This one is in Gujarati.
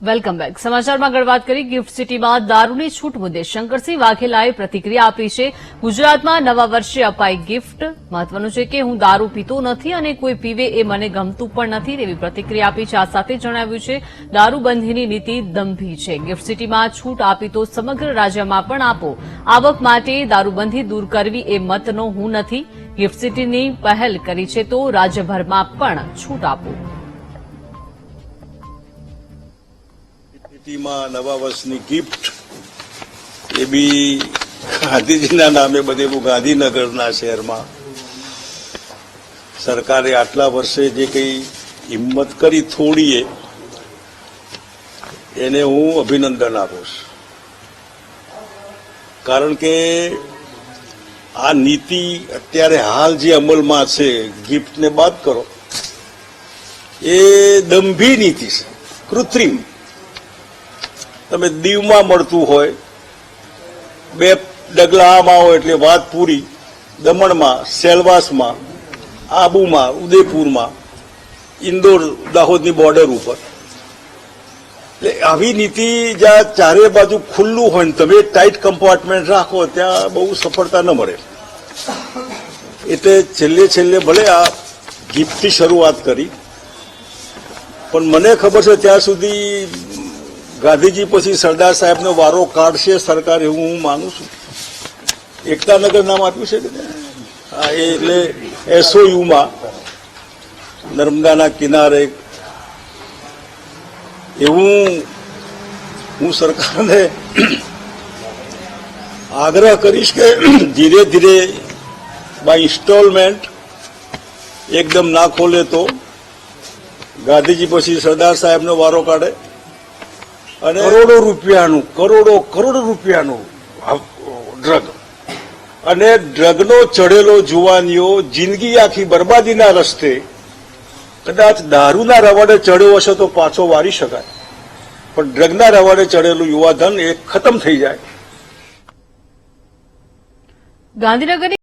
Welcome back. સમાચારમાં આગળ વાત કરી ગિફ્ટ સિટીમાં દારૂની છૂટ મુદ્દે શંકરસિંહ વાઘેલાએ પ્રતિક્રિયા આપી છે. ગુજરાતમાં નવા વર્ષે અપાઈ ગિફ્ટ. મહત્વનું છે કે હું દારૂ પીતો નથી અને કોઈ પીવે એ મને ગમતું પણ નથી તેવી પ્રતિક્રિયા આપી છે. આ સાથે જણાવ્યું છે દારૂબંધીની નીતિ દંભી છે. ગિફ્ટ સિટીમાં છૂટ આપી તો સમગ્ર રાજ્યમાં પણ આપો. આવક માટે દારૂબંધી દૂર કરવી એ મતનો હું નથી. ગિફ્ટ સિટીની પહેલ કરી છે તો રાજ્યભરમાં પણ છૂટ આપો. સિટીમાં નવા વર્ષની ગિફ્ટ એ બી ગાંધીજીના નામે બધે ગાંધીનગરના શહેરમાં સરકારે આટલા વર્ષે જે કંઈ હિંમત કરી થોડીએ એને હું અભિનંદન આપું છું. કારણ કે આ નીતિ અત્યારે હાલ જે અમલમાં છે ગિફ્ટને બાદ કરો એ દંભી નીતિ છે, કૃત્રિમ. તમે દીવમાં મળતું હોય, બે ડગલા આમાં હોય એટલે વાત પૂરી. દમણમાં, સેલવાસમાં, આબુમાં, ઉદયપુરમાં, ઇન્દોર, દાહોદની બોર્ડર ઉપર. એટલે આવી નીતિ જ્યાં ચારે બાજુ ખુલ્લું હોય ને તમે ટાઈટ કમ્પાર્ટમેન્ટ રાખો ત્યાં બહુ સફળતા ન મળે. એટલે છેલ્લે ભલે આ ગિફ્ટથી શરૂઆત કરી, પણ મને ખબર છે ત્યાં સુધી ગાંધીજી પછી સરદાર સાહેબનો વારો કાઢશે સરકાર એવું હું માનું છું. એકતાનગર નામ આપ્યું છે કે હા, એટલે એસઓયુમાં નર્મદાના કિનારે એવું હું સરકારને આગ્રહ કરીશ કે ધીરે ધીરે બાય ઇન્સ્ટોલમેન્ટ એકદમ ના ખોલે તો ગાંધીજી પછી સરદાર સાહેબનો વારો કાઢે અને કરોડો રૂપિયાનું ડ્રગ અને ડ્રગનો ચઢેલો જુવાનીઓ જિંદગી આખી બરબાદીના રસ્તે કદાચ દારૂના રવાડે ચડ્યો હશે તો પાછો વારી શકાય, પણ ડ્રગના રવાડે ચડેલું યુવાધન એ ખતમ થઈ જાય. ગાંધીનગરની